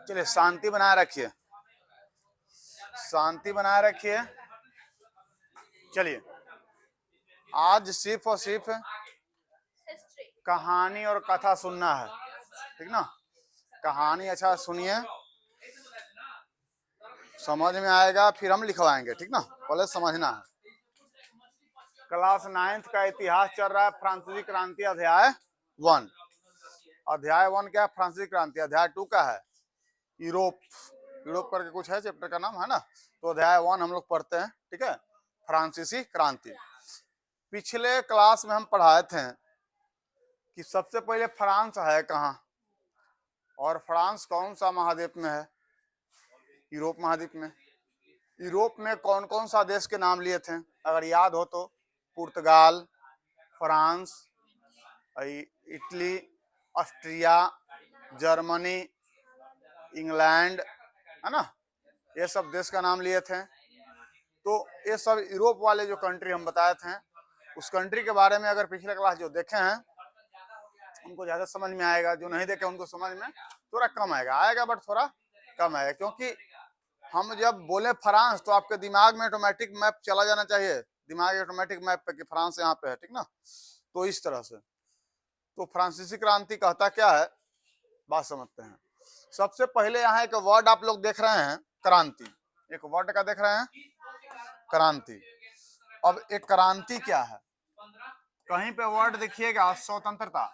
चलिए शांति बनाए रखिए, शांति बनाए रखिए। चलिए आज सिर्फ और सिर्फ कहानी और कथा सुनना है, ठीक ना। कहानी अच्छा सुनिए, समझ में आएगा फिर हम लिखवाएंगे, ठीक ना। पहले समझना है। क्लास 9th का इतिहास चल रहा है, फ्रांसीसी क्रांति अध्याय 1। अध्याय 1 क्या है? फ्रांसीसी क्रांति। अध्याय 2 का है यूरोप। यूरोप करके कुछ है चैप्टर का नाम, है ना। तो अध्याय 1 हम लोग पढ़ते हैं, ठीक है। फ्रांसीसी क्रांति। पिछले क्लास में हम पढ़ाए थे कि सबसे पहले फ्रांस है कहाँ, और फ्रांस कौन सा महाद्वीप में है? यूरोप महाद्वीप में। यूरोप में कौन कौन सा देश के नाम लिए थे अगर याद हो तो? पुर्तगाल, France, Italy, Austria, Germany, England, है ना। ये सब देश का नाम लिए थे। तो ये सब यूरोप वाले जो कंट्री हम बताए थे, उस कंट्री के बारे में अगर पिछले क्लास जो देखे हैं उनको ज्यादा समझ में आएगा, जो नहीं देखे उनको समझ में थोड़ा कम आएगा बट थोड़ा कम आएगा। क्योंकि हम जब बोले फ्रांस तो आपके दिमाग में ऑटोमेटिक मैप चला जाना चाहिए, दिमाग ऑटोमेटिक मैप पे कि फ्रांस यहाँ पे है, ठीक ना। तो इस तरह से तो फ्रांसीसी क्रांति कहता क्या है, बात समझते हैं। सबसे पहले यहाँ एक वर्ड आप लोग देख रहे हैं, क्रांति। एक वर्ड का देख रहे हैं, क्रांति। अब एक क्रांति क्या है? कहीं पे वर्ड देखिएगा स्वतंत्रता,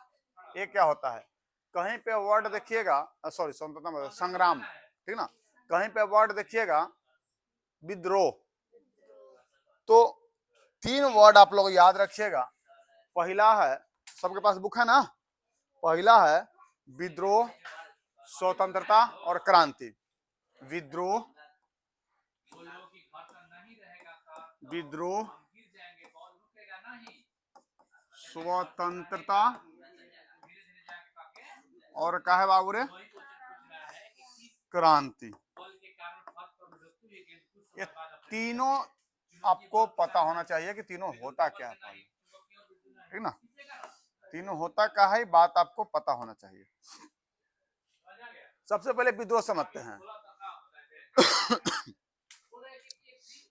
ये क्या होता है? कहीं पे वर्ड देखिएगा, सॉरी स्वतंत्रता संग्राम, ठीक ना। कहीं पे वर्ड देखिएगा विद्रोह। तो 3 वर्ड आप लोग याद रखिएगा। पहला है, सबके पास बुक है ना, पहला है विद्रोह, स्वतंत्रता और क्रांति। विद्रोह, विद्रोह, स्वतंत्रता और क्या है बाबू रे? क्रांति। ये तीनों आपको पता होना चाहिए कि तीनों होता क्या है, ठीक ना। तीनों होता क्या है बात आपको पता होना चाहिए। सबसे पहले विद्रोह समझते हैं।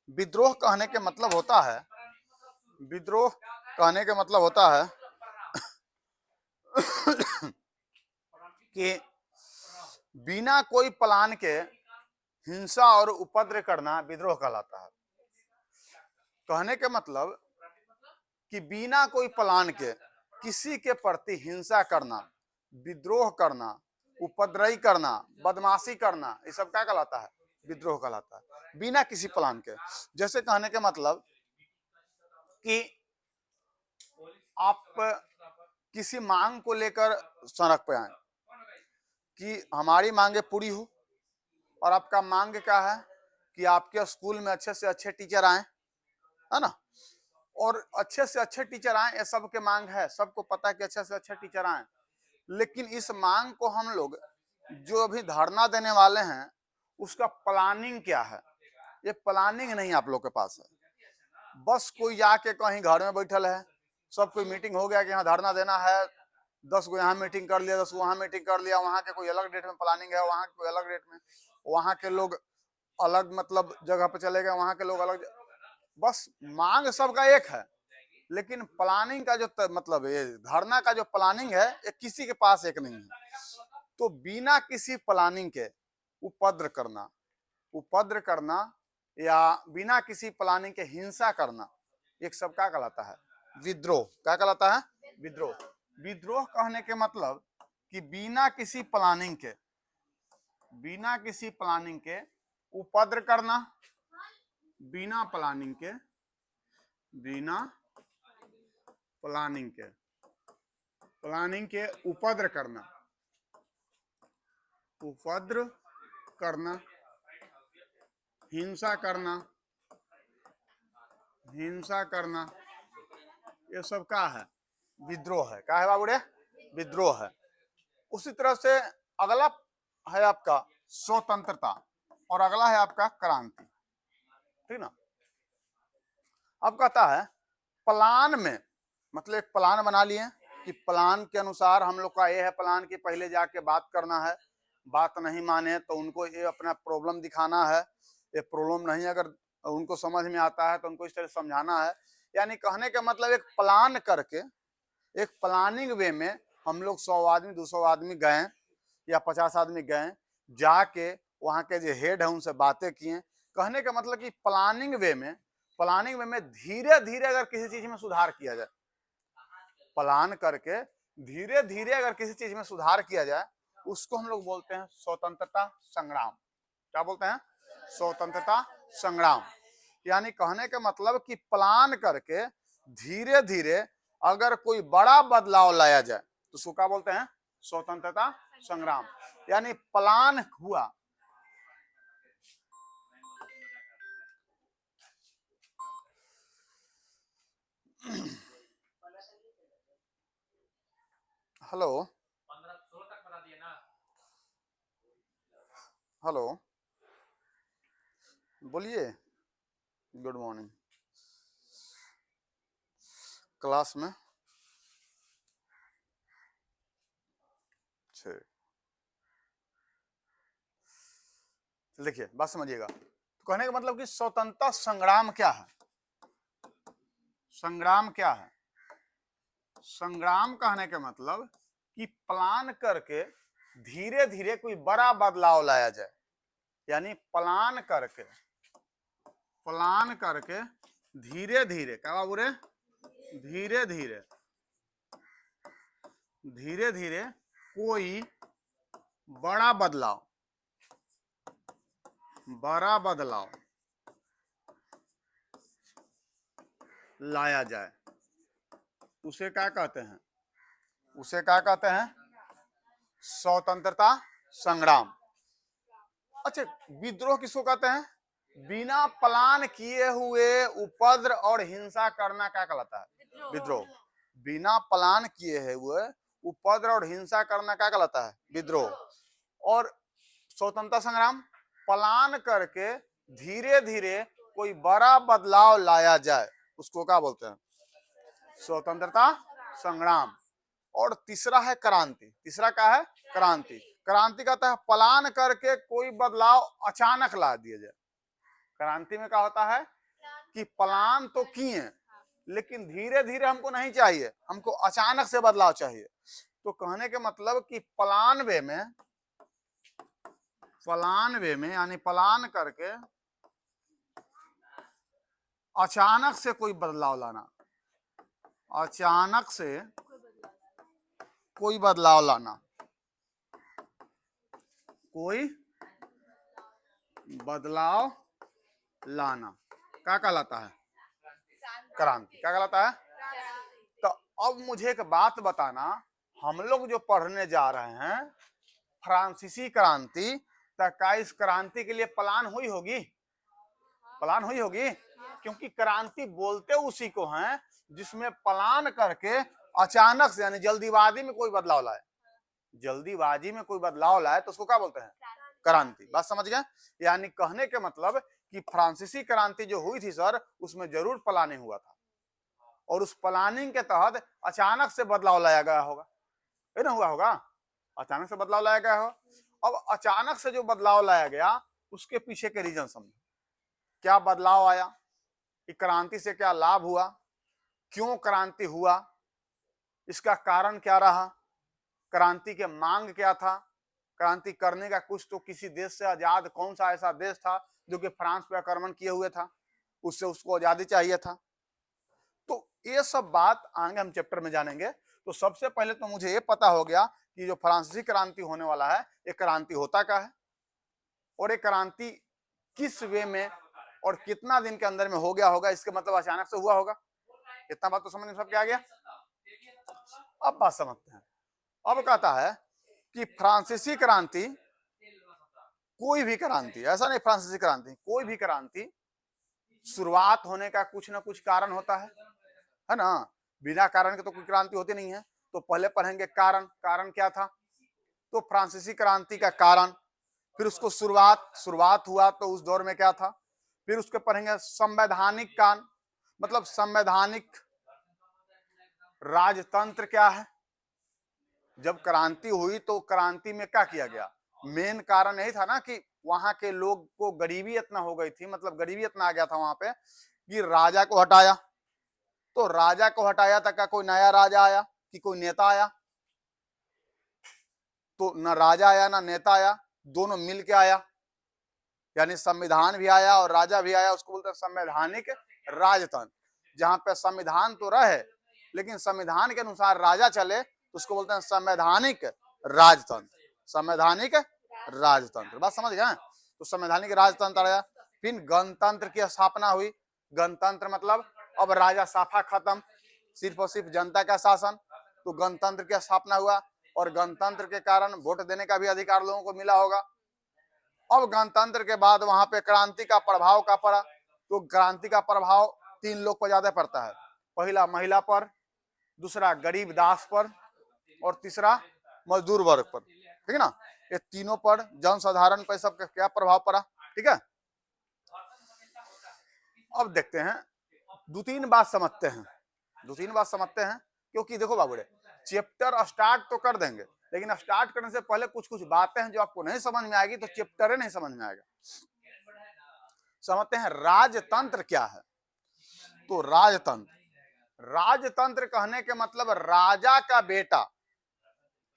विद्रोह कहने के मतलब होता है, विद्रोह कहने के मतलब होता है कि बिना कोई प्लान के हिंसा और उपद्रव करना विद्रोह कहलाता है। कहने के मतलब कि बिना कोई प्लान के किसी के प्रति हिंसा करना, विद्रोह करना, उपद्रव करना, बदमाशी करना, ये सब क्या कहलाता है? विद्रोह कहलाता है, बिना किसी प्लान के। जैसे कहने के मतलब कि आप किसी मांग को लेकर सड़क पे आए कि हमारी मांगे पूरी हो, और आपका मांग क्या है कि आपके स्कूल में अच्छे से अच्छे टीचर आए, है ना। और अच्छे से अच्छे टीचर आए, ये सबके मांग है, सबको पता है कि अच्छे से अच्छे टीचर आए। लेकिन इस मांग को हम लोग जो अभी धरना देने वाले हैं उसका प्लानिंग क्या है? ये प्लानिंग नहीं आप लोग के पास है। बस कोई जाके कहीं घर में बैठल है, सब कोई मीटिंग हो गया कि यहाँ धरना देना है, 10 गो यहाँ मीटिंग कर लिया, 10 गो वहाँ मीटिंग कर लिया, वहाँ के कोई अलग डेट में प्लानिंग है, वहाँ के कोई अलग डेट में, वहाँ के लोग अलग मतलब जगह पे चले गए, वहाँ के लोग अलग। बस मांग सबका एक है, लेकिन प्लानिंग का जो मतलब ये धरना का जो प्लानिंग है ये किसी के पास एक नहीं है। तो बिना किसी प्लानिंग के उपद्र करना या बिना किसी प्लानिंग के हिंसा करना, एक सब क्या कहलाता है? विद्रोह। क्या कहलाता है? विद्रोह। विद्रोह कहने के मतलब कि बिना किसी प्लानिंग के उपद्र करना, बिना प्लानिंग के उपद्र करना, हिंसा करना, ये सब क्या है? विद्रोह है। क्या है बाबू रे? विद्रोह है। उसी तरह से अगला है आपका स्वतंत्रता और अगला है आपका क्रांति, ठीक ना। अब कहता है प्लान में, मतलब एक प्लान बना लिए कि प्लान के अनुसार हम लोग का ये है प्लान कि पहले जाके बात करना है बात नहीं माने तो उनको ये अपना प्रॉब्लम दिखाना है, ये प्रॉब्लम नहीं अगर उनको समझ में आता है तो उनको इस तरह समझाना है। यानी कहने का मतलब एक प्लान करके, एक प्लानिंग वे में हम लोग 100 आदमी 200 आदमी गए या 50 आदमी गए, जाके वहां के जो हेड है उनसे बातें किए। कहने का मतलब कि प्लानिंग वे में धीरे धीरे अगर किसी चीज में सुधार किया जाए, प्लान करके धीरे धीरे अगर किसी चीज में सुधार किया जाए, उसको हम लोग बोलते हैं स्वतंत्रता संग्राम। क्या बोलते हैं? स्वतंत्रता संग्राम। यानी कहने का मतलब कि प्लान करके धीरे धीरे अगर कोई बड़ा बदलाव लाया जाए तो उसको क्या बोलते हैं? स्वतंत्रता संग्राम। यानी प्लान हुआ, हेलो हेलो, बोलिए। Good morning. क्लास में देखिए, बात समझिएगा। तो कहने का मतलब कि स्वतंत्रता संग्राम क्या है? संग्राम क्या है? संग्राम कहने का मतलब कि प्लान करके धीरे धीरे कोई बड़ा बदलाव लाया जाए। यानी प्लान करके धीरे धीरे, क्या बोले? धीरे धीरे कोई बड़ा बदलाव लाया जाए, उसे क्या कहते हैं? उसे क्या कहते हैं? स्वतंत्रता संग्राम। अच्छा, विद्रोह किसको कहते हैं? बिना प्लान किए हुए उपद्रव और हिंसा करना क्या कहलाता है? विद्रोह। बिना प्लान किए हुए उपद्रव और हिंसा करना क्या कहलाता है? विद्रोह। और स्वतंत्रता संग्राम, प्लान करके धीरे धीरे कोई बड़ा बदलाव लाया जाए, उसको क्या बोलते हैं? स्वतंत्रता संग्राम। और तीसरा है क्रांति। तीसरा क्या है? क्रांति। क्रांति कहता है प्लान करके कोई बदलाव अचानक ला दिया जाए। क्रांति में क्या होता है कि प्लान तो किए लेकिन धीरे धीरे हमको नहीं चाहिए, हमको अचानक से बदलाव चाहिए। तो कहने के मतलब कि प्लान वे में यानी प्लान करके अचानक से कोई बदलाव लाना, अचानक से कोई बदलाव लाना, कोई बदलाव लाना क्या कहलाता है? क्रांति। क्या कहलाता है? तो अब मुझे एक बात बताना, हम लोग जो पढ़ने जा रहे हैं फ्रांसीसी क्रांति, तो क्या इस क्रांति के लिए प्लान हुई होगी? प्लान हुई होगी, क्योंकि क्रांति बोलते उसी को हैं जिसमें प्लान करके अचानक से यानी जल्दीबाजी में कोई बदलाव लाए। जल्दीबाजी में कोई बदलाव लाए तो उसको क्या बोलते हैं? क्रांति। बात समझ गए? यानी कहने के मतलब कि फ्रांसीसी क्रांति जो हुई थी सर, उसमें जरूर प्लानिंग हुआ था और उस प्लानिंग के तहत अचानक से बदलाव लाया गया होगा, ये ना हुआ होगा? अचानक से बदलाव लाया गया हो। अब अचानक से जो बदलाव लाया गया उसके पीछे के रीजन समझो। क्या बदलाव आया, कि क्रांति से क्या लाभ हुआ, क्यों क्रांति हुआ, इसका कारण क्या रहा, क्रांति के मांग क्या था, क्रांति करने का कुछ तो किसी देश से आजाद कौन सा ऐसा देश था जो कि फ्रांस पे आक्रमण किए हुए था, उससे उसको आजादी चाहिए था। तो ये सब बात आगे हम चैप्टर में जानेंगे। तो सबसे पहले तो मुझे ये पता हो गया कि जो फ्रांसीसी क्रांति होने वाला है, ये क्रांति होता क्या है और ये क्रांति किस वे में और कितना दिन के अंदर में हो गया होगा, इसके मतलब अचानक से हुआ होगा। इतना बात तो समझ में सब क्या आ गया? अब बात समझते हैं। अब कहता है कि फ्रांसीसी क्रांति, कोई भी क्रांति, ऐसा नहीं फ्रांसीसी क्रांति, कोई भी क्रांति शुरुआत होने का कुछ ना कुछ कारण होता है ना? बिना कारण के तो कोई क्रांति होती नहीं है। तो पहले पढ़ेंगे कारण। कारण क्या था? तो फ्रांसीसी क्रांति का कारण, फिर उसको शुरुआत हुआ तो उस दौर में क्या था, फिर उसके पढ़ेंगे संवैधानिक कान, मतलब संवैधानिक राजतंत्र क्या है। जब क्रांति हुई तो क्रांति में क्या किया गया? मेन कारण यही था ना कि वहां के लोग को गरीबी इतना हो गई थी, मतलब गरीबी इतना आ गया था वहां पे कि राजा को हटाया। तो राजा को हटाया था, क्या कोई नया राजा आया कि कोई नेता आया? तो न राजा आया ना नेता आया, दोनों मिल के आया, यानी संविधान भी आया और राजा भी आया। उसको बोलते हैं संवैधानिक राजतंत्र। जहां पे संविधान तो रहे लेकिन संविधान के अनुसार राजा चले तो उसको बोलते हैं संवैधानिक राजतंत्र। संवैधानिक राजतंत्र, बात समझ गए? तो संवैधानिक राजतंत्र आया। फिर गणतंत्र की स्थापना हुई। गणतंत्र मतलब अब राजा साफा खत्म, सिर्फ और सिर्फ जनता का शासन। तो गणतंत्र की स्थापना हुआ और गणतंत्र के कारण वोट देने का भी अधिकार लोगों को मिला होगा। अब गणतंत्र के बाद वहां पे क्रांति का प्रभाव का पड़ा। तो क्रांति का प्रभाव 3 लोग पर ज्यादा पड़ता है। पहला महिला पर, दूसरा गरीब दास पर और तीसरा मजदूर वर्ग पर, ठीक है ना? ये तीनों पर, जनसाधारण पर सबका क्या प्रभाव पड़ा, ठीक है? अब देखते हैं, दो तीन बात समझते हैं, क्योंकि देखो बाबूरे, चैप्टर स्टार्ट तो कर देंगे लेकिन स्टार्ट करने से पहले कुछ कुछ बातें हैं जो आपको नहीं समझ में आएगी तो चैप्टर ही नहीं समझ में आएगा। समझते हैं राजतंत्र क्या है। तो राजतंत्र कहने के मतलब राजा का बेटा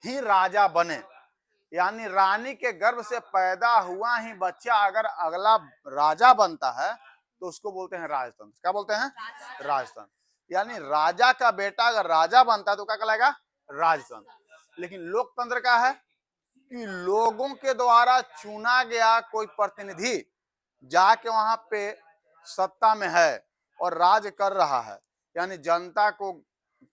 ही राजा बने, यानी रानी के गर्भ से पैदा हुआ ही बच्चा अगर अगला राजा बनता है तो उसको बोलते हैं राजतंत्र। क्या बोलते हैं? राजतंत्र। यानी राजा का बेटा अगर राजा बनता है तो क्या कहलाएगा? राजतंत्र। लेकिन लोकतंत्र का है कि लोगों के द्वारा चुना गया कोई प्रतिनिधि जाके वहां पे सत्ता में है और राज कर रहा है, यानी जनता को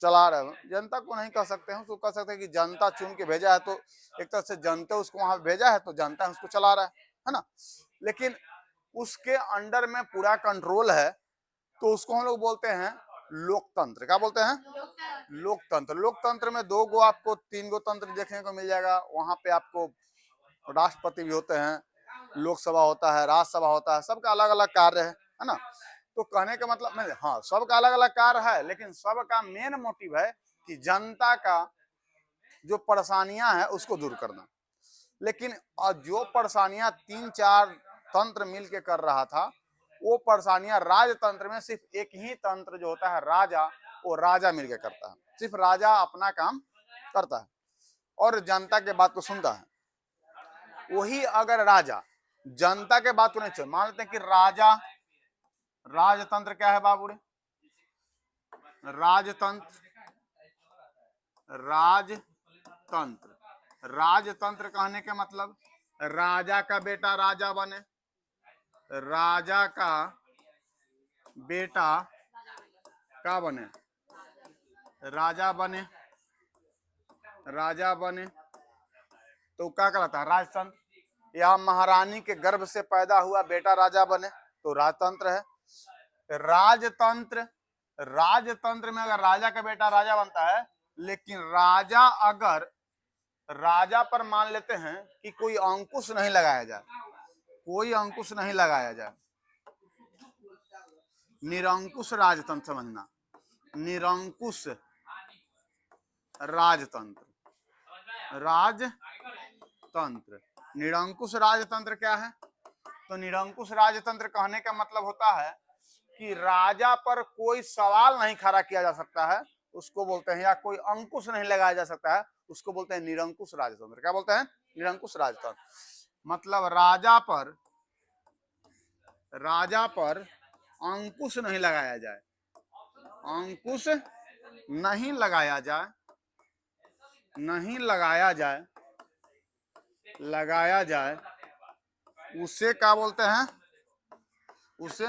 चला रहे हैं। जनता को नहीं कह सकते हैं, उसको कह सकते हैं कि जनता चुन के भेजा है, तो एक तरह से जनता उसको वहां भेजा है तो जनता उसको चला रहा है ना? लेकिन उसके अंडर में पूरा कंट्रोल है तो उसको हम लोग बोलते हैं लोकतंत्र। क्या बोलते हैं? लोकतंत्र। लोकतंत्र में 2 गो आपको 3 गो तंत्र देखने को मिल जाएगा। वहां पे आपको राष्ट्रपति भी होते हैं, लोकसभा होता है, राज्यसभा होता है, सबका अलग अलग कार्य है ना? तो कहने का मतलब नहीं, हाँ सबका अलग अलग कार्य है लेकिन सबका मेन मोटिव है कि जनता का जो परेशानियां हैं उसको दूर करना। लेकिन जो परेशानियां 3-4 तंत्र मिलके कर रहा था वो परेशानियां राजतंत्र में सिर्फ एक ही तंत्र जो होता है राजा, वो राजा मिलके करता है। सिर्फ राजा अपना काम करता है और जनता के बात को सुनता है। वही अगर राजा जनता के बात को नहीं सुने, मान लेते हैं कि राजतंत्र क्या है बाबूरे? राजतंत्र कहने के मतलब राजा का बेटा राजा बने, राजा का बेटा क्या बने? राजा बने तो क्या कहलाता है? राजतंत्र। या महारानी के गर्भ से पैदा हुआ बेटा राजा बने तो राजतंत्र है। राजतंत्र में अगर राजा का बेटा राजा बनता है लेकिन राजा अगर राजा पर मान लेते हैं कि कोई अंकुश नहीं लगाया जाए, निरंकुश राजतंत्र समझना, निरंकुश निरंकुश राजतंत्र क्या है? तो निरंकुश राजतंत्र कहने का मतलब होता है कि राजा पर कोई सवाल नहीं खड़ा किया जा सकता है, उसको बोलते हैं, या कोई अंकुश नहीं लगाया जा सकता है, उसको बोलते हैं निरंकुश राजतंत्र। क्या बोलते हैं? निरंकुश राजतंत्र। मतलब राजा पर अंकुश नहीं लगाया जाए, उसे क्या बोलते हैं? उसे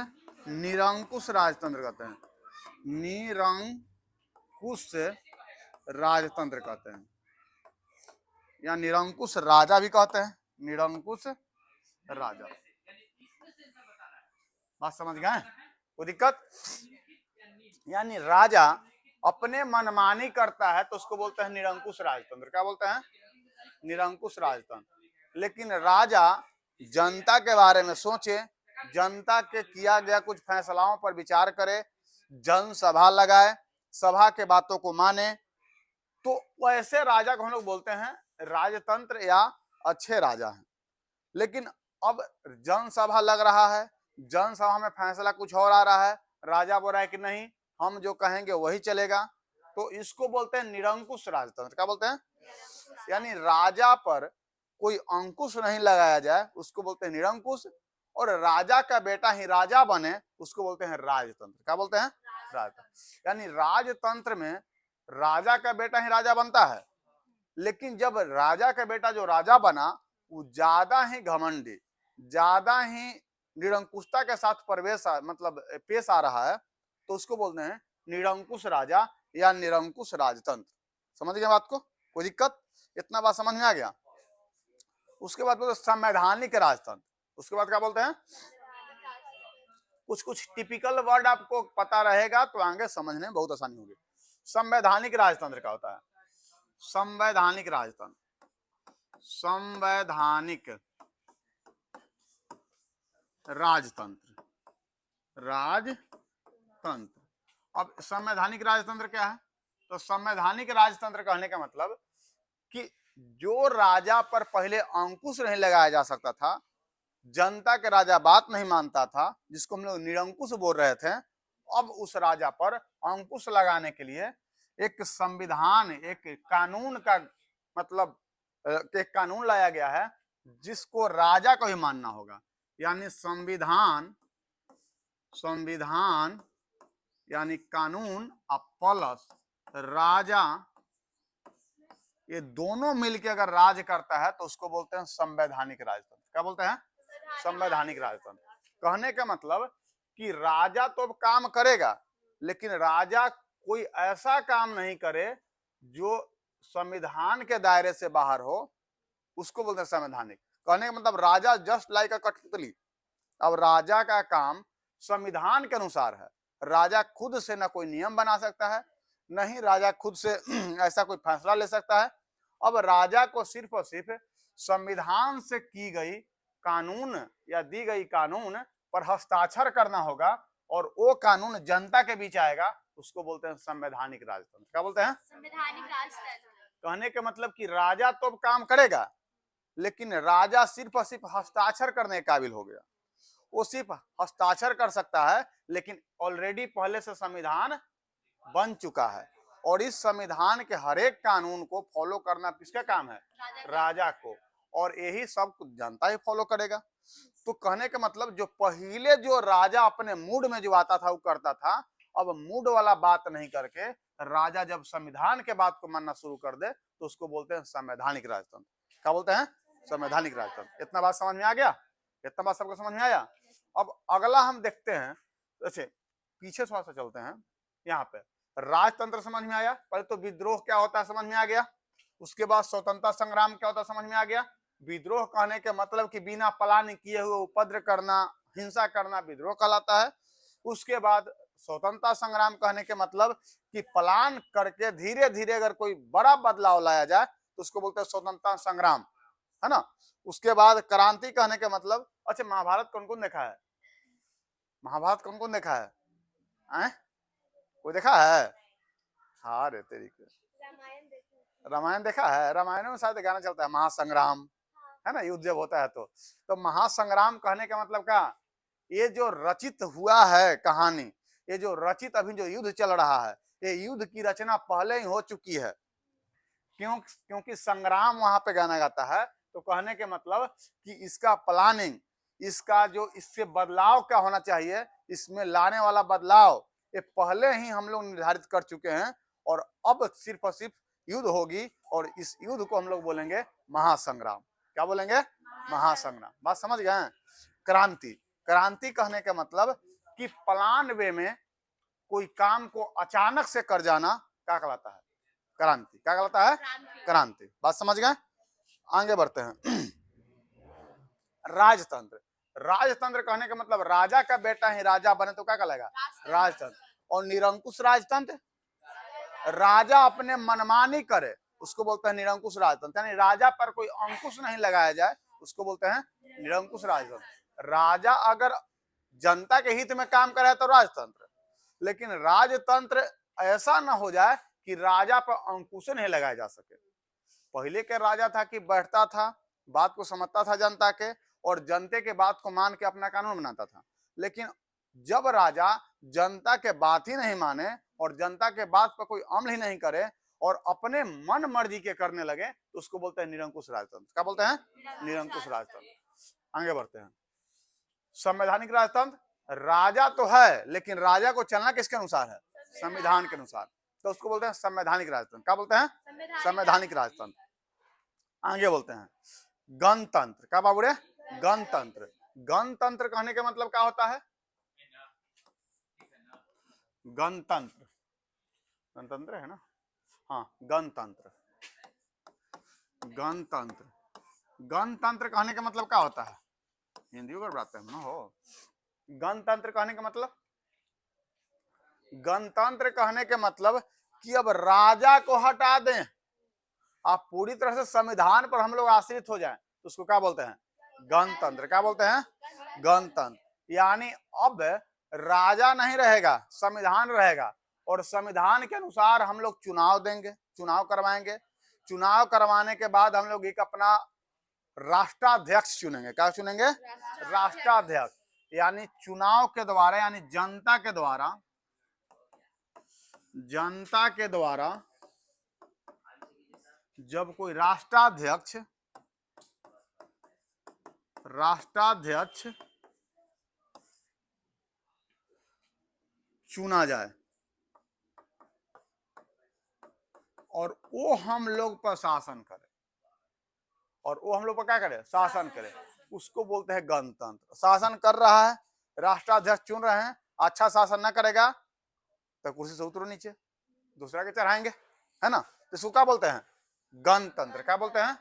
निरंकुश राजतंत्र कहते हैं। निरंकुश राजतंत्र कहते हैं या निरंकुश राजा भी कहते हैं। निरंकुश राजा, बात समझ गए? कोई दिक्कत? यानी राजा अपने मनमानी करता है तो उसको बोलते हैं निरंकुश राजतंत्र। क्या बोलते हैं? निरंकुश राजतंत्र। लेकिन राजा जनता के बारे में सोचे, जनता के किया गया कुछ फैसलाओं पर विचार करे, जनसभा लगाए, सभा के बातों को माने, तो वैसे राजा को हम लोग बोलते हैं राजतंत्र या अच्छे राजा हैं। लेकिन अब जनसभा लग रहा है, जनसभा में फैसला कुछ और आ रहा है, राजा बोल रहा है कि नहीं हम जो कहेंगे वही चलेगा, तो इसको बोलते हैं निरंकुश राजतंत्र। क्या बोलते हैं? यानी राजा पर कोई अंकुश नहीं लगाया जाए उसको बोलते हैं निरंकुश, और राजा का बेटा ही राजा बने उसको बोलते हैं राजतंत्र। क्या बोलते हैं? राजतंत्र। यानी राजतंत्र में राजा का बेटा ही राजा बनता है, लेकिन जब राजा का बेटा जो राजा बना वो ज्यादा ही घमंडी, ज्यादा ही निरंकुशता के साथ मतलब पेश आ रहा है, तो उसको बोलते हैं निरंकुश राजा या निरंकुश राजतंत्र। समझ गए बात को? कोई दिक्कत? इतना बात समझ में आ गया? उसके बाद बोलते संवैधानिक राजतंत्र। उसके बाद क्या बोलते हैं? कुछ कुछ टिपिकल वर्ड आपको पता रहेगा तो आगे समझने में बहुत आसानी होगी। संवैधानिक राजतंत्र क्या होता है? संवैधानिक राजतंत्र, संवैधानिक राजतंत्र, राजतंत्र। अब संवैधानिक राजतंत्र क्या है? तो संवैधानिक राजतंत्र कहने का मतलब कि जो राजा पर पहले अंकुश नहीं लगाया जा सकता था, जनता के राजा बात नहीं मानता था, जिसको हम लोग निरंकुश बोल रहे थे, अब उस राजा पर अंकुश लगाने के लिए एक संविधान, एक कानून का मतलब एक कानून लाया गया है जिसको राजा को ही मानना होगा। यानी संविधान, संविधान यानी कानून प्लस राजा, ये दोनों मिलकर अगर राज करता है तो उसको बोलते हैं संवैधानिक राजतंत्र। क्या बोलते हैं? संवैधानिक राजतंत्र। कहने का मतलब कि राजा तो काम करेगा, लेकिन राजा कोई ऐसा काम नहीं करे जो संविधान के दायरे से बाहर हो, उसको बोलते हैं संवैधानिक। कहने का मतलब राजा जस्ट लाइक अ कठपुतली। अब राजा का काम संविधान के अनुसार है, राजा खुद से ना कोई नियम बना सकता है, नहीं राजा खुद से ऐसा कोई फैसला ले सकता है। अब राजा को सिर्फ और सिर्फ संविधान से की गई कानून या दी गई कानून पर हस्ताक्षर करना होगा, और वो कानून जनता के बीच आएगा, उसको बोलते हैं संवैधानिक राजतंत्र। क्या बोलते हैं? संवैधानिक राजतंत्र। कहने का मतलब कि राजा तो काम करेगा, लेकिन राजा सिर्फ और सिर्फ हस्ताक्षर करने के काबिल हो गया। वो सिर्फ हस्ताक्षर कर सकता है, लेकिन ऑलरेडी पहले से संविधान बन चुका है, और इस संविधान के हर एक कानून को फॉलो करना किसका काम है? राजा को, और यही सब कुछ जनता ही फॉलो करेगा। तो कहने का मतलब जो पहले जो राजा अपने मूड में जो आता था वो करता था, अब मूड वाला बात नहीं करके राजा जब संविधान के बात को मानना शुरू कर दे तो उसको बोलते हैं संवैधानिक राजतंत्र। क्या बोलते हैं? संवैधानिक राजतंत्र। इतना बात समझ में आ गया? इतना बात सबको समझ में आया? अब अगला हम देखते हैं, जैसे पीछे थोड़ा सा चलते हैं, यहाँ पे राजतंत्र समझ में आया। पहले तो विद्रोह क्या होता है समझ में आ गया, उसके बाद स्वतंत्रता संग्राम क्या होता है समझ में आ गया। विद्रोह कहने के मतलब कि बिना प्लान किए हुए उपद्रव करना, हिंसा करना विद्रोह कहलाता है। उसके बाद स्वतंत्रता संग्राम कहने के मतलब कि प्लान करके धीरे धीरे अगर कोई बड़ा बदलाव लाया जाए तो उसको बोलते हैं स्वतंत्रता संग्राम, है ना। उसके बाद क्रांति कहने के मतलब, अच्छा महाभारत कौन कौन देखा है? महाभारत कौन कौन देखा है? कोई देखा है? हाँ रे तेरी के, रामायण देखा है? रामायण में शायद गाना चलता है महासंग्राम, है ना, युद्ध जब होता है तो महासंग्राम कहने का मतलब क्या? ये जो रचित हुआ है कहानी, ये जो रचित अभी जो युद्ध चल रहा है, ये युद्ध की रचना पहले ही हो चुकी है। क्योंकि संग्राम वहां पे गाना गाता है, तो कहने के मतलब कि इसका प्लानिंग, इसका जो इससे बदलाव क्या होना चाहिए, इसमें लाने वाला बदलाव ये पहले ही हम लोग निर्धारित कर चुके हैं, और अब सिर्फ और सिर्फ युद्ध होगी, और इस युद्ध को हम लोग बोलेंगे महासंग्राम। क्या बोलेंगे? महासंग्राम। बात समझ गए? क्रांति, क्रांति कहने का मतलब कि प्लान वे में कोई काम को अचानक से कर जाना क्या कहलाता है? क्रांति। क्या कहलाता है? क्रांति। बात समझ गए? आगे बढ़ते हैं। राजतंत्र, राजतंत्र कहने का मतलब राजा का बेटा ही राजा बने तो क्या कहलाएगा? राजतंत्र। और निरंकुश राजतंत्र, राजा अपने मनमानी करे उसको बोलते हैं निरंकुश राजतंत्र। यानी राजा पर कोई अंकुश नहीं लगाया जाए उसको बोलते हैं निरंकुश राजतंत्र। राजा अगर जनता के हित में काम करे तो राजतंत्र, लेकिन राजतंत्र ऐसा ना हो जाए कि राजा पर अंकुश नहीं लगाया जा सके। पहले के राजा था कि बैठता था, बात को समझता था जनता के, और जनता के बात को मान के अपना कानून बनाता था। लेकिन जब राजा जनता के बात ही नहीं माने और जनता के बात पर कोई अमल ही नहीं करे और अपने मन मर्जी के करने लगे, तो उसको बोलते हैं निरंकुश राजतंत्र। क्या बोलते हैं? निरंकुश राजतंत्र। आगे बढ़ते हैं। संवैधानिक राजतंत्र, राजा तो है लेकिन राजा को चलना किसके अनुसार है? संविधान के अनुसार, तो उसको बोलते हैं संवैधानिक राजतंत्र। क्या बोलते हैं? संवैधानिक राजतंत्र। आगे बोलते हैं गणतंत्र। क्या बाबू रे? गणतंत्र। गणतंत्र कहने का मतलब क्या होता है? गणतंत्र, गणतंत्र है ना, हाँ गणतंत्र। गणतंत्र, गणतंत्र कहने का मतलब क्या होता है? हिंदी को पढ़ाते हैं ना हो। गणतंत्र कहने का मतलब, गणतंत्र कहने के मतलब कि अब राजा को हटा दें, आप पूरी तरह से संविधान पर हम लोग आश्रित हो जाएं, तो उसको क्या बोलते हैं? गणतंत्र। क्या बोलते हैं? गणतंत्र। यानी अब राजा नहीं रहेगा, संविधान रहेगा, और संविधान के अनुसार हम लोग चुनाव देंगे, चुनाव करवाएंगे। चुनाव करवाने के बाद हम लोग एक अपना राष्ट्राध्यक्ष चुनेंगे। क्या चुनेंगे? राष्ट्राध्यक्ष। यानी चुनाव के द्वारा, यानी जनता के द्वारा, जनता के द्वारा जब कोई राष्ट्राध्यक्ष चुना जाए और वो हम लोग पर शासन करे, और वो हम लोग पर क्या करे? शासन करे, उसको बोलते हैं गणतंत्र। शासन कर रहा है, राष्ट्राध्यक्ष चुन रहे हैं, अच्छा शासन न करेगा तो कुर्सी से उतरो नीचे, दूसरा के चढ़ाएंगे, है ना। तो इसको क्या बोलते हैं? गणतंत्र। क्या बोलते हैं?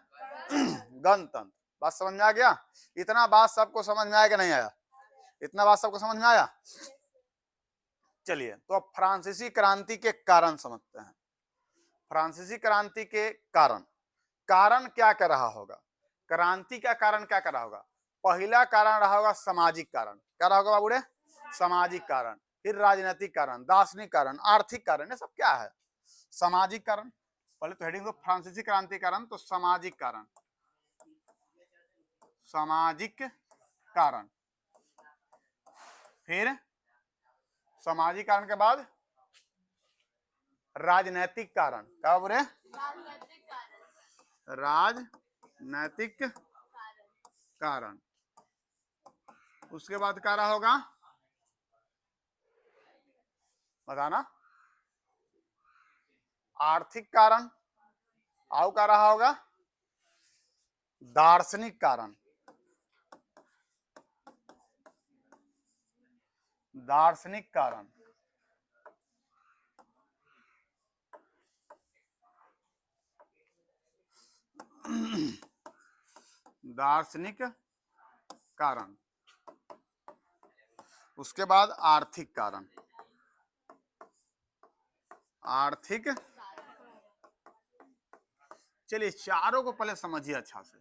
गणतंत्र। बात समझ में आ गया? इतना बात सबको समझ में आया कि नहीं आया? इतना बात सबको समझ में आया? चलिए, तो अब फ्रांसीसी क्रांति के कारण समझते हैं। फ्रांसीसी क्रांति के कारण, कारण क्या कर रहा होगा? क्रांति का कारण क्या कर रहा होगा? पहला कारण रहा होगा सामाजिक कारण। क्या रहा होगा बाबू रे? सामाजिक कारण। फिर राजनीतिक कारण, दार्शनिक कारण, आर्थिक कारण, ये सब क्या है? सामाजिक कारण। पहले तो हेडिंग दो फ्रांसीसी क्रांति कारण, तो सामाजिक कारण, सामाजिक कारण। फिर सामाजिक कारण के बाद राजनैतिक कारण। क्या बोले? राजनैतिक कारण। उसके बाद क्या रहा होगा? बताना। आर्थिक कारण। आओ क्या रहा होगा? दार्शनिक कारण। दार्शनिक कारण। दार्शनिक कारण। उसके बाद आर्थिक कारण। आर्थिक। चलिए चारों को पहले समझिए अच्छा से।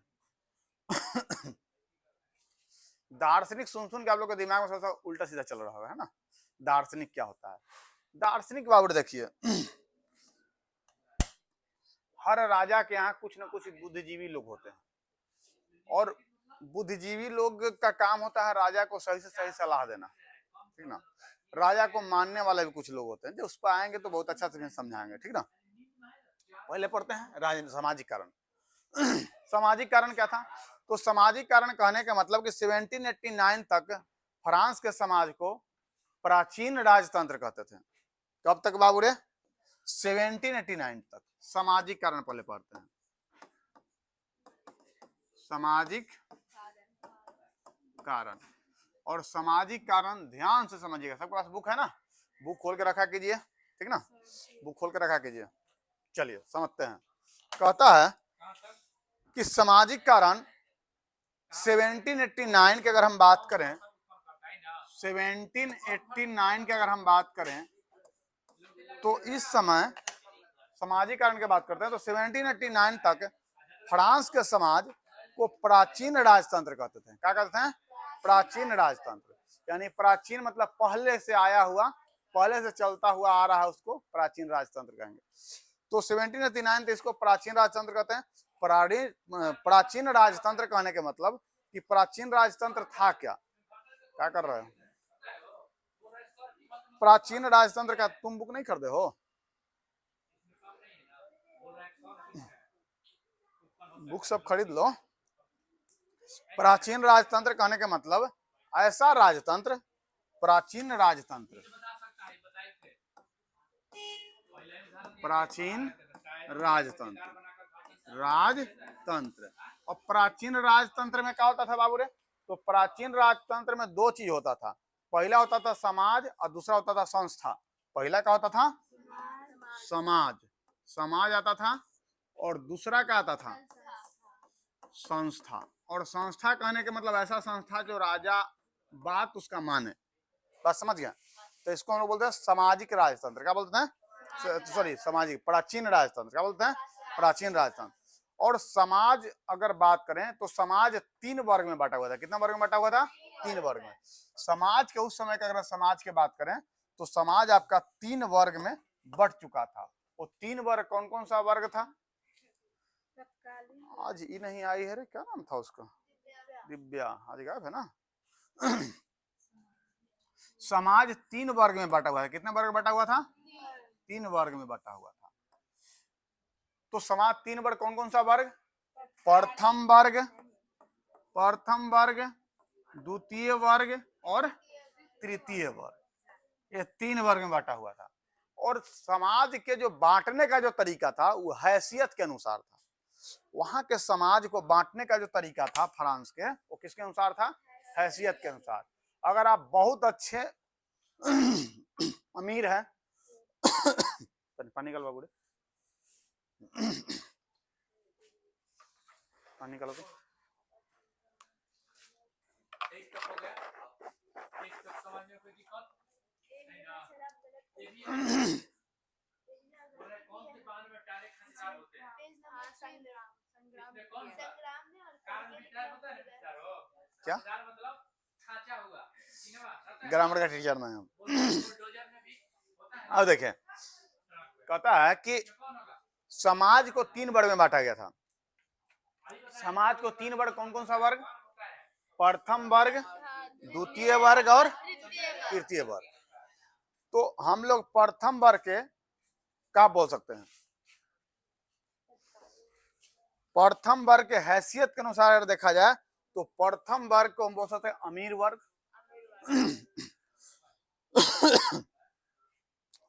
दार्शनिक सुन सुन के आप लोग के दिमाग में थोड़ा सा उल्टा सीधा चल रहा होगा, है ना। दार्शनिक क्या होता है? दार्शनिक बाबू देखिए, हर राजा के यहाँ कुछ ना कुछ बुद्धिजीवी लोग होते हैं, और बुद्धिजीवी लोग का काम होता है राजा को सही से सही सलाह देना, ठीक ना। राजा को मानने वाले भी कुछ लोग होते हैं, जो उस पर आएंगे तो बहुत अच्छा से समझाएंगे, ठीक ना। पहले पढ़ते हैं सामाजिक कारण। सामाजिक कारण क्या था? तो सामाजिक कारण कहने का मतलब कि 1789 तक फ्रांस के समाज को प्राचीन राजतंत्र कहते थे। कब तक बाबू रे? 1789 तक। सामाजिक कारण पहले पढ़ते हैं। सामाजिक कारण। और सामाजिक कारण ध्यान से समझिएगा। सबके पास बुक है ना? बुक खोल के रखा कीजिए, ठीक ना। बुक खोल के रखा कीजिए। चलिए समझते हैं। कहता है कि सामाजिक कारण 1789 की अगर हम बात करें, 1789 की अगर हम बात करें, तो इस समय सामाजिक कारण की बात करते हैं, तो 1789 तक फ्रांस के समाज को प्राचीन राजतंत्र कहते थे। क्या कहते हैं? प्राचीन राजतंत्र। यानी प्राचीन मतलब पहले से आया हुआ, पहले से चलता हुआ आ रहा है, उसको प्राचीन राजतंत्र कहेंगे। तो 1789 इसको प्राचीन राजतंत्र कहते हैं। प्राचीन राजतंत्र कहने के मतलब कि प्राचीन राजतंत्र था क्या कर रहे हो? प्राचीन राजतंत्र का तुम बुक नहीं खरीदे हो? बुक सब खरीद लो। प्राचीन राजतंत्र कहने के मतलब ऐसा राजतंत्र, प्राचीन राजतंत्र, प्राचीन राजतंत्र, राजतंत्र। और प्राचीन राजतंत्र में क्या होता था बाबू रे? तो प्राचीन राजतंत्र में दो चीज होता था। पहला होता था समाज और दूसरा होता था संस्था। पहला क्या होता था? समाज, समाज आता था, और दूसरा क्या आता था? संस्था। और संस्था कहने के मतलब ऐसा संस्था जो राजा बात उसका माने। बात समझ गया? तो इसको हम लोग बोलते हैं सामाजिक राजतंत्र। क्या बोलते हैं? सॉरी, सामाजिक, प्राचीन राजतंत्र। क्या बोलते हैं? प्राचीन राजतंत्र। और समाज अगर बात करें तो समाज 3 वर्ग में बांटा हुआ था। कितना वर्ग में बांटा हुआ था? 3 वर्ग में। समाज के उस समय का अगर समाज की बात करें तो समाज आपका 3 वर्ग में बट चुका था। वो 3 वर्ग कौन कौन सा वर्ग था? आज ये नहीं आई है रे, क्या नाम था उसका? दिव्या आज गायब है ना। समाज 3 वर्ग में बटा हुआ है। कितने वर्ग में बटा हुआ था? 3 वर्ग में बटा हुआ था। तो समाज 3 वर्ग कौन कौन सा वर्ग? प्रथम वर्ग, प्रथम वर्ग, द्वितीय वर्ग और तृतीय वर्ग। ये 3 वर्ग में बांटा हुआ था। और समाज के जो बांटने का जो तरीका था वो हैसियत के अनुसार था। वहां के समाज को बांटने का जो तरीका था फ्रांस के, वो किसके अनुसार था? हैसियत के अनुसार। अगर आप बहुत अच्छे अमीर हैं पानी निकल बाबू, पानी निकालो तो। क्या ग्रामर का टीचर ना है। अब देखें, कहता है कि समाज को 3 वर्ग में बांटा गया था। समाज को 3 वर्ग कौन कौन सा वर्ग? प्रथम वर्ग, द्वितीय वर्ग और तृतीय वर्ग। तो हम लोग प्रथम वर्ग के क्या बोल सकते हैं? प्रथम वर्ग के हैसियत के अनुसार अगर देखा जाए तो प्रथम वर्ग को हम बोल सकते हैं अमीर वर्ग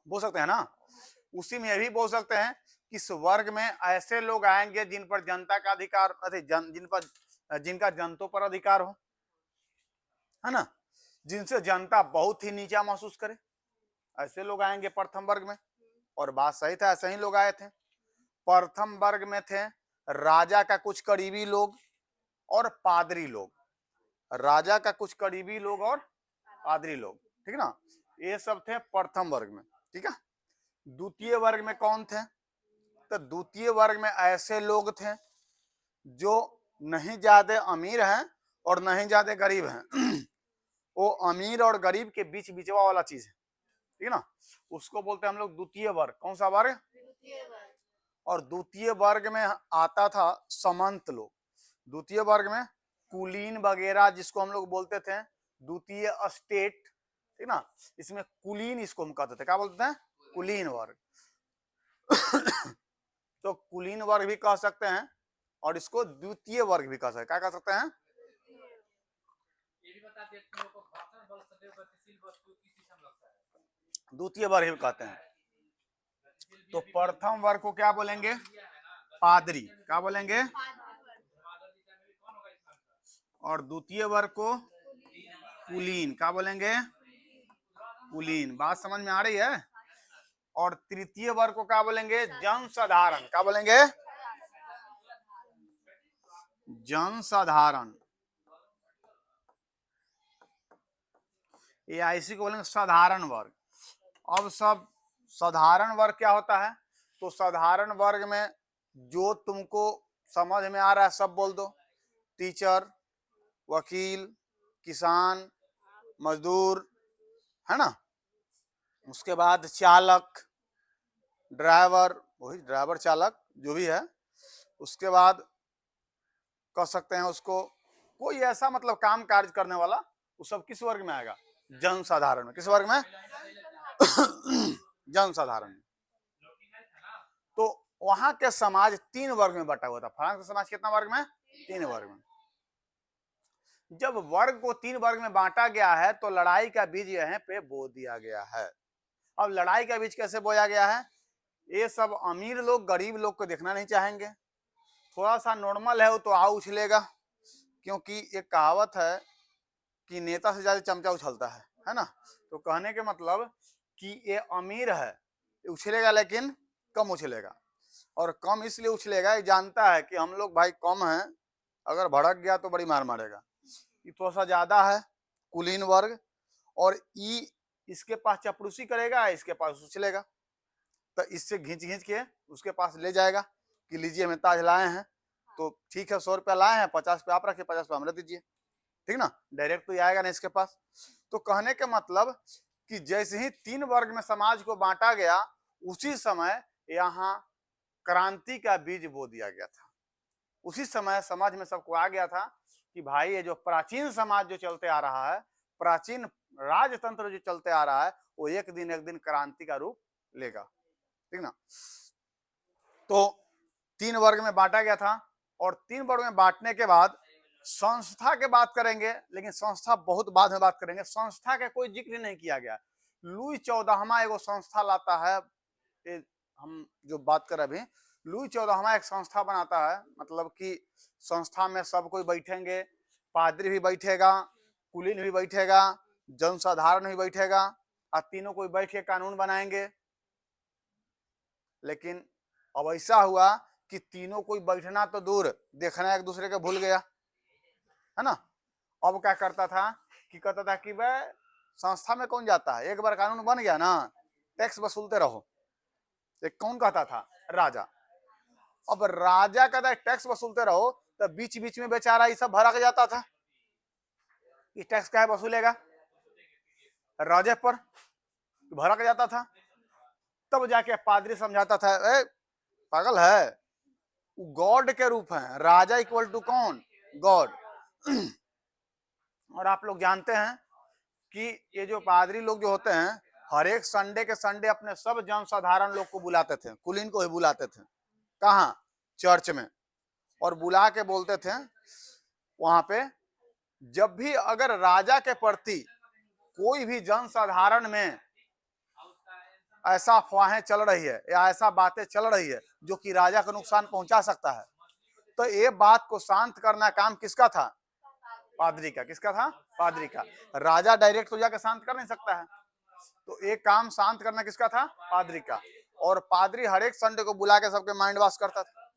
बोल सकते हैं ना। उसी में यह भी बोल सकते हैं कि इस वर्ग में ऐसे लोग आएंगे जिन पर जनता का अधिकार, जिनका जनता पर अधिकार हो, है ना, जिनसे जनता बहुत ही नीचा महसूस करे, ऐसे लोग आएंगे प्रथम वर्ग में। और बात सही था, ऐसे ही लोग आए थे। प्रथम वर्ग में थे राजा का कुछ करीबी लोग और पादरी लोग। राजा का कुछ करीबी लोग और पादरी लोग, ठीक ना, ये सब थे प्रथम वर्ग में। ठीक है। द्वितीय वर्ग में कौन थे? तो द्वितीय वर्ग में ऐसे लोग थे जो नहीं ज्यादा अमीर हैं और नहीं ज्यादा गरीब हैं। वो अमीर और गरीब के बीच बिचवा वाला चीज है, ठीक है ना, उसको बोलते हैं हम लोग द्वितीय वर्ग। कौन सा वर्ग? और द्वितीय वर्ग में आता था समंत लोग। द्वितीय वर्ग में कुलीन वगैरह जिसको हम लोग बोलते थे द्वितीय स्टेट, ठीक ना, इसमें कुलीन इसको हम कहते थे। क्या बोलते हैं? कुलीन वर्ग। तो कुलीन वर्ग भी कह सकते हैं और इसको द्वितीय वर्ग भी कह सकते हैं। क्या कह सकते हैं? द्वितीय वर्ग भी कहते हैं। तो प्रथम वर्ग को क्या बोलेंगे? पादरी। क्या बोलेंगे? और द्वितीय वर्ग को कुलीन। क्या बोलेंगे? कुलीन। बात समझ में आ रही है? और तृतीय वर्ग को क्या बोलेंगे? जनसाधारण। क्या बोलेंगे? जनसाधारण। ये इसी को बोलेंगे साधारण वर्ग। अब सब साधारण वर्ग क्या होता है? तो साधारण वर्ग में जो तुमको समझ में आ रहा है सब बोल दो। टीचर, वकील, किसान, मजदूर, है ना, उसके बाद चालक, ड्राइवर, वही ड्राइवर चालक जो भी है, उसके बाद कह सकते हैं उसको कोई ऐसा मतलब काम कार्य करने वाला, वो सब किस वर्ग में आएगा? जनसाधारण में। किस वर्ग में? जनसाधारण में। तो वहां के समाज 3 वर्ग में बटा हुआ था। फ्रांस का समाज कितना वर्ग में? 3 वर्ग में। जब वर्ग को 3 वर्ग में बांटा गया है तो लड़ाई का बीज यहाँ पे बो दिया गया है। अब लड़ाई का बीज कैसे बोया गया है? ये सब अमीर लोग गरीब लोग को देखना नहीं चाहेंगे। थोड़ा सा नॉर्मल है वो तो आ उछलेगा, क्योंकि एक कहावत है कि नेता से ज्यादा चमचा उछलता है ना। तो कहने के मतलब कि ये अमीर है, उछलेगा लेकिन कम उछलेगा। और कम इसलिए उछलेगा, ये जानता है कि हम लोग भाई कम हैं, अगर भड़क गया तो बड़ी मार मारेगा। ये थोड़ा सा ज्यादा है, कुलीन वर्ग, और ई इसके पास चपड़ूसी करेगा, इसके पास उछलेगा, तो इससे घींच घींच के उसके पास ले जाएगा कि लीजिए हमें ताज लाए हैं, तो ठीक है 100 रुपया लाए हैं, 50 रुपया आप रखिए, 50 रुपया हमें दीजिए, ठीक ना। डायरेक्ट तो आएगा नहीं इसके पास। तो कहने के मतलब कि जैसे ही 3 वर्ग में समाज को बांटा गया, उसी समय यहाँ क्रांति का बीज बो दिया गया था। उसी समय समाज में सबको आ गया था कि भाई ये जो प्राचीन समाज जो चलते आ रहा है, प्राचीन राजतंत्र जो चलते आ रहा है, वो एक दिन क्रांति का रूप लेगा, ठीक ना। तो 3 वर्ग में बांटा गया था, और 3 वर्ग में बांटने के बाद संस्था के बात करेंगे, लेकिन संस्था बहुत बाद में बात करेंगे। संस्था का कोई जिक्र नहीं किया गया। लुई 14वां एगो संस्था लाता है, हम जो बात कर अभी, लुई 14वां एक संस्था बनाता है, मतलब कि संस्था में सब कोई बैठेंगे, पादरी भी बैठेगा, कुलीन भी बैठेगा, जनसाधारण भी बैठेगा, और तीनों कोई बैठ के कानून बनाएंगे। लेकिन अब ऐसा हुआ कि तीनों कोई बैठना तो दूर, देखना एक दूसरे को भूल गया, है ना। अब क्या करता था कि कहता था कि भाई संस्था में कौन जाता है, एक बार कानून बन गया ना, टैक्स वसूलते रहो। एक कौन कहता था? राजा। अब राजा कहता है टैक्स वसूलते रहो, तो बीच बीच में बेचारा ये सब भड़क जाता था, ये टैक्स क्या है वसूलेगा राजे पर, भड़क जाता था। तब जाके पादरी समझाता था, ए पागल है, गॉड के रूप है, राजा इक्वल टू कौन? गॉड। और आप लोग जानते हैं कि ये जो पादरी लोग जो होते हैं, हर एक संडे के संडे अपने सब जनसाधारण लोग को बुलाते थे, कुलीन को ही बुलाते थे। कहाँ? चर्च में। और बुला के बोलते थे वहां पे, जब भी अगर राजा के प्रति कोई भी जनसाधारण में ऐसा अफवाहें चल रही है या ऐसा बातें चल रही है जो कि राजा को नुकसान पहुंचा सकता है, तो ये बात को शांत करना काम किसका था? पादरी का। किसका था? पादरी का। राजा डायरेक्ट तो जाकर शांत कर नहीं सकता है, तो एक काम शांत करना किसका था? पादरी का। और पादरी हर एक संडे को बुला के सबके माइंड वॉश करता था।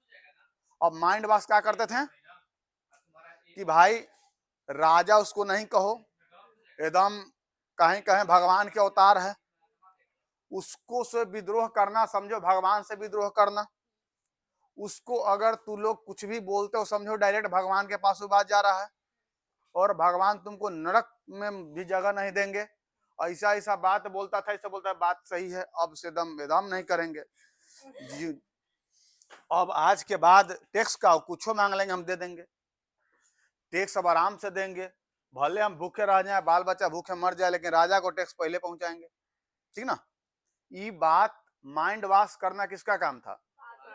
अब माइंड वॉश क्या करते थे कि भाई राजा उसको नहीं कहो, एकदम कहीं कहीं भगवान के अवतार है, उसको से विद्रोह करना समझो भगवान से विद्रोह करना। उसको अगर तू लोग कुछ भी बोलते हो समझो डायरेक्ट भगवान के पास वो बात जा रहा है, और भगवान तुमको नरक में भी जगह नहीं देंगे। ऐसा ऐसा बात बोलता था, ऐसा बोलता है, बात सही है, अब से दम बेदम नहीं करेंगे जी। अब आज के बाद टैक्स का कुछ मांग लेंगे हम दे देंगे, टैक्स अब आराम से देंगे, भले हम भूखे रह जाए, बाल बच्चा भूखे मर जाए, लेकिन राजा को टैक्स पहले पहुंचाएंगे, ठीक ना। ये बात माइंड वॉश करना किसका काम था?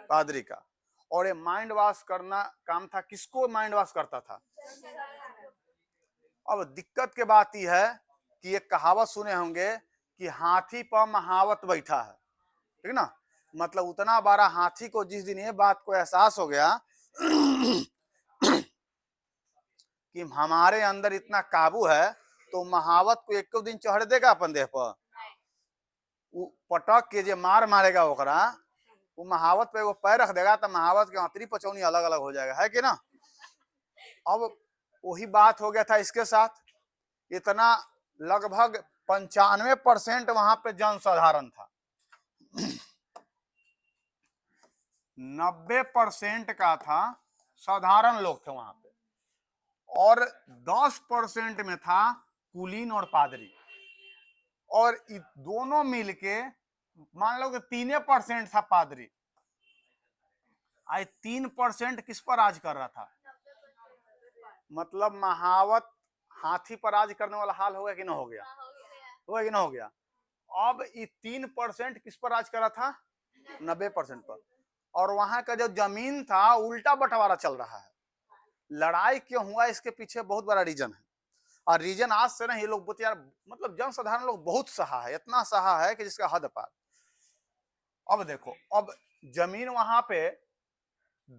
पादरी का। और ये माइंड वॉश करना काम था किसको माइंड वॉश करता था? अब दिक्कत के बात यह है कि एक कहावत सुने होंगे कि हाथी पर महावत बैठा है, ठीक ना। मतलब उतना बड़ा हाथी को जिस दिन ये बात को एहसास हो गया कि हमारे अंदर इतना काबू है, तो महावत को एक दिन चढ़ देगा अपन देह पर, पटक के जे मार मारेगा ओकरा, वो महावत पे वो पैर रख देगा तो महावत के अंतरी पचौनी अलग अलग हो जाएगा, है कि ना। अब वही बात हो गया था इसके साथ। इतना लगभग 95% वहां पे जनसाधारण था, 90% का था साधारण लोग थे वहां पे, और 10% में था कुलीन और पादरी। और दोनों मिलके मान लो कि 3% था पादरी। आज 3% किस पर राज कर रहा था? मतलब महावत हाथी पर राज करने वाला हाल हो गया कि ना हो गया? हो गया कि ना हो गया? अब ये 3% किस पर राज कर रहा था? 90% पर। और वहां का जो जमीन था उल्टा बंटवारा चल रहा है। लड़ाई क्यों हुआ इसके पीछे बहुत बड़ा रीजन है। और रीजन आज से नहीं, ये लोग यार मतलब जनसाधारण लोग बहुत सहा है, इतना सहा है कि जिसका हद पार। अब देखो, अब जमीन वहां पे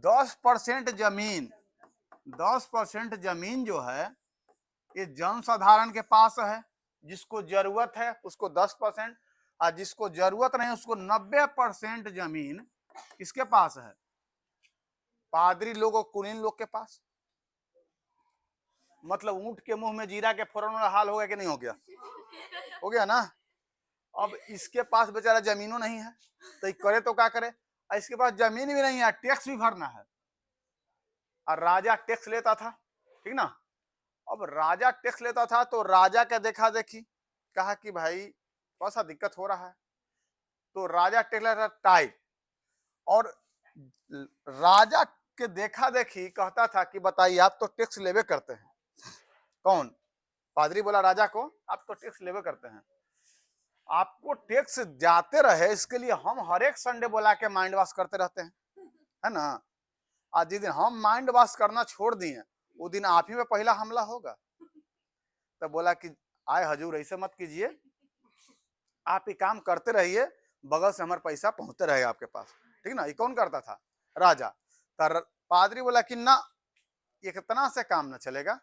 10% जमीन, 10% जमीन जो है ये जनसाधारण के पास है। जिसको जरूरत है उसको 10%, और जिसको जरूरत नहीं उसको 90% जमीन किसके पास है? पादरी लोग और कुलीन लोग के पास। मतलब ऊंट के मुंह में जीरा के फोरन वाला हाल हो गया कि नहीं हो गया? हो गया ना। अब इसके पास बेचारा जमीनों नहीं है तो करे तो क्या करे? इसके पास जमीन भी नहीं है, टैक्स भी भरना है। और राजा टैक्स लेता था, ठीक ना। अब राजा टैक्स लेता था तो राजा का देखा देखी कहा कि भाई थोड़ा सा दिक्कत हो रहा है, तो राजा टैक्स लेता था टाइट। और राजा के देखा देखी कहता था कि बताइए आप तो टैक्स लेवे करते हैं। कौन? पादरी बोला राजा को, आप तो टैक्स लेवे करते हैं, आपको टैक्स जाते रहे इसके लिए हम हर एक संडे बुला के माइंड वॉश करते रहते हैं, है ना। आज जिस दिन हम माइंड वॉश करना छोड़ दिए वो दिन आप ही में पहला हमला होगा। तब बोला कि आए हजूर ऐसे मत कीजिए, आप ये काम करते रहिए, बगल से हमारा पैसा पहुंचते रहेगा आपके पास, ठीक ना। ये कौन करता था? राजा। तर पादरी बोला कि ना, इतना से काम ना चलेगा,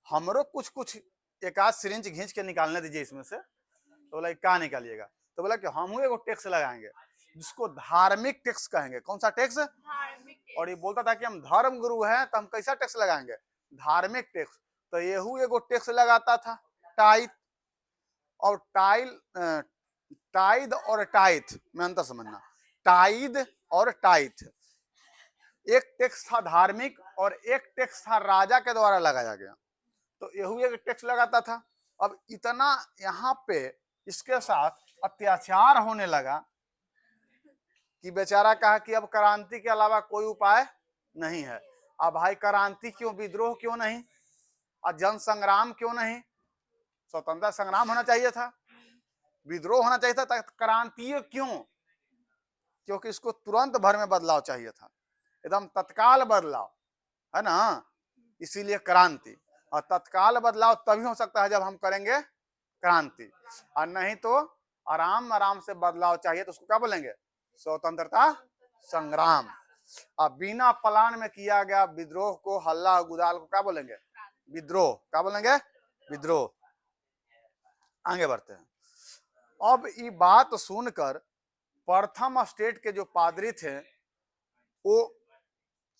हमरो कुछ कुछ एक आध सिरिंज घींच के निकालने दीजिए इसमें से। तो बोला क्या निकालिएगा? तो बोला कि हम एगो टैक्स लगाएंगे जिसको धार्मिक टैक्स कहेंगे। कौन सा टैक्स? और ये बोलता था कि हम धर्म गुरु हैं तो हम कैसा टैक्स लगाएंगे? धार्मिक टैक्स। तो येहू एगो टैक्स लगाता था, टाइट। और टाइद और टाइथ में अंतर समझना। टाइद और टाइथ, एक टैक्स था धार्मिक और एक टैक्स था राजा के द्वारा लगाया गया। तो येहू एक टैक्स लगाता था। अब इतना यहाँ पे इसके साथ अत्याचार होने लगा कि बेचारा कहा कि अब क्रांति के अलावा कोई उपाय नहीं है। अब भाई क्रांति क्यों, विद्रोह क्यों नहीं, और जन संग्राम क्यों नहीं? स्वतंत्रता संग्राम होना चाहिए था, विद्रोह होना चाहिए था, क्रांति क्यों? क्योंकि इसको तुरंत भर में बदलाव चाहिए था, एकदम तत्काल बदलाव, है ना। इसीलिए क्रांति। और तत्काल बदलाव तभी हो सकता है जब हम करेंगे क्रांति, और नहीं तो आराम आराम से बदलाव चाहिए तो उसको क्या बोलेंगे? स्वतंत्रता संग्राम। अब बिना प्लान में किया गया विद्रोह को, हल्ला गुदाल को क्या बोलेंगे? विद्रोह। क्या बोलेंगे? विद्रोह। आगे बढ़ते हैं। अब ये बात सुनकर प्रथम स्टेट के जो पादरी थे वो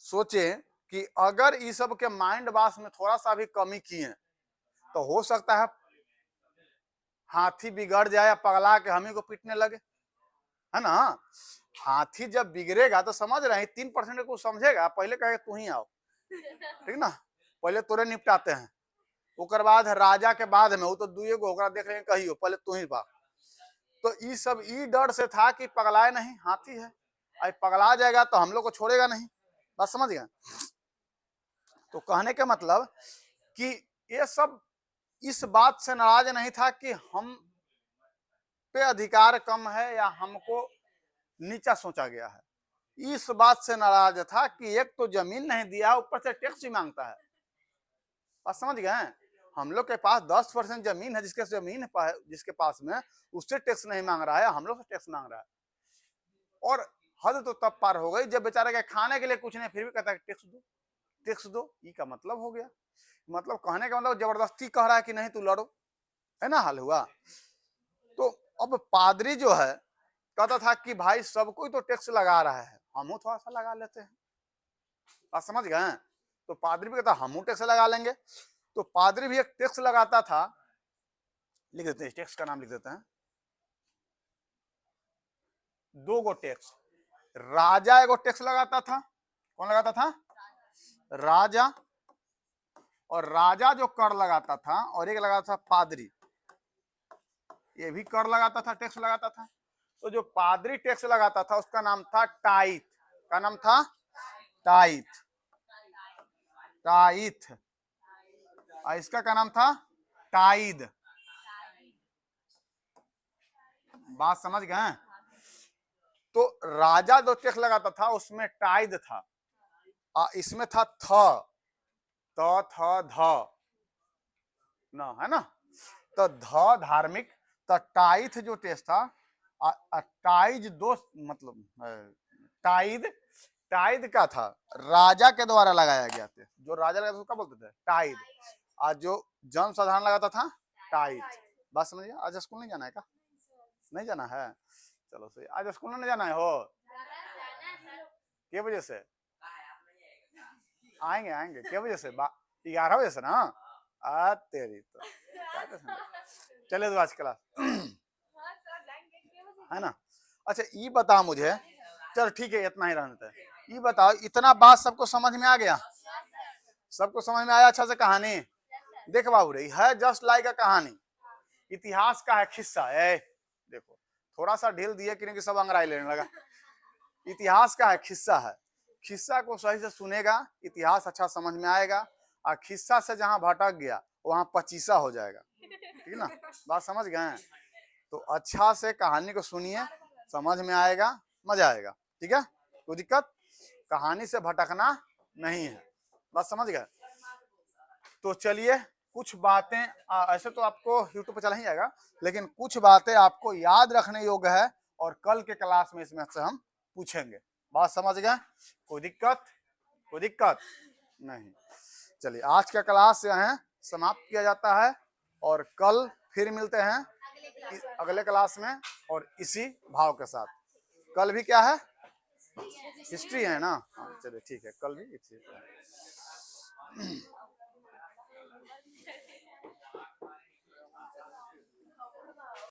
सोचे कि अगर इस सब के माइंड वॉश में थोड़ा सा भी कमी किए तो हो सकता है हाथी बिगड़ जाए या पगला के हम ही को पीटने लगे, है ना। हाथी जब बिगड़ेगा तो समझ रहे हैं 3% को समझेगा, पहले कहे तू ही आओ, ठीक ना, पहले तोरे निपटाते हैं, उकर बाद राजा के बाद में वो तो दुए गो ओकरा देख रहे कहियो पहले तू ही बा। तो ये सब ई डर से था कि पगलाए नहीं, हाथी है, अब पगला जाएगा तो हम लोग को छोड़ेगा नहीं। बात समझ गए? तो कहने के मतलब कि ये सब इस बात से नाराज नहीं था कि हम पे अधिकार कम है या हमको नीचा सोचा गया है, इस बात से नाराज था कि एक तो जमीन नहीं दिया, ऊपर से टैक्स ही मांगता है। बात समझ गए? हम लोग के पास 10% जमीन है, जिसके पास में उससे टैक्स नहीं मांग रहा है, हम लोग से टैक्स मांग रहा है। और हद तो तब पार हो गई जब बेचारे के खाने के लिए कुछ नहीं फिर भी कहता है टैक्स दो, टैक्स दो। ये का मतलब हो गया, मतलब कहने का मतलब जबरदस्ती कह रहा है कि नहीं तू लड़ो, है ना। हाल हुआ। तो अब पादरी जो है कहता था कि भाई सब कोई तो टैक्स लगा रहा है, हम थोड़ा सा लगा लेते हैं। आप समझ गए? तो पादरी भी कहता हम टैक्स लगा लेंगे। तो पादरी भी एक टैक्स लगाता था, लिख देते हैं, टैक्स का नाम लिख देते हैं, 2 गो टैक्स। राजा एगो टैक्स लगाता था। कौन लगाता था? राजा। और राजा जो कर लगाता था, और एक लगाता था पादरी, ये भी कर लगाता था, टैक्स लगाता था। तो जो पादरी टैक्स लगाता था उसका नाम था टाइथ। का नाम था? Tithe, tithe. इसका क्या नाम था? टाइद। बात समझ गए? तो राजा जो चेक लगाता था उसमें टाइद था, इसमें था ध न, है ना? तो ध धार्मिक, तो टाइथ जो टेस्ट था, टाइज दो मतलब टाइद, टाइद का था, राजा के द्वारा लगाया गया था। जो राजा लगाता था क्या बोलते थे? टाइद। और जो जन साधारण लगाता था टाइथ। बात समझिए। आज स्कूल नहीं जाना है क्या? नहीं जाना है, चलो सही। आज स्कूल नहीं जाना है हो? क्या वजह से? आएंगे आएंगे, क्या वजह से? 11 बजे से ना? तेरी तो चले तो आज क्लास है ना। अच्छा ये बता मुझे, चल ठीक है इतना ही रहने दे। ये बताओ, इतना बात सबको समझ में आ गया? सबको समझ में आया अच्छा से कहानी? देख बाबू रही है जस्ट लाइक अ कहानी, इतिहास का है खिस्सा। देखो थोड़ा सा ढील दिए कि सब अंग्राई लेने लगा। इतिहास का है खिस्सा है, खिस्सा को सही से सुनेगा, इतिहास अच्छा समझ में आएगा। और खिस्सा से जहां भटक गया वहां पचीसा हो जाएगा, ठीक ना? बात समझ गए? तो अच्छा से कहानी को सुनिए, समझ में आएगा, मजा आएगा, ठीक है? कोई दिक्कत? कहानी से भटकना नहीं है, बात समझ गए? तो चलिए कुछ बातें, ऐसे तो आपको यूट्यूब पे चला ही जाएगा, लेकिन कुछ बातें आपको याद रखने योग्य है और कल के क्लास में इसमें से हम पूछेंगे। बात समझ गए? कोई दिक्कत? कोई दिक्कत नहीं। चलिए आज का क्लास यहाँ समाप्त किया जाता है और कल फिर मिलते हैं अगले क्लास में और इसी भाव के साथ। कल भी क्या है? हिस्ट्री है ना? हाँ चलिए ठीक है, कल भी हिस्ट्री है।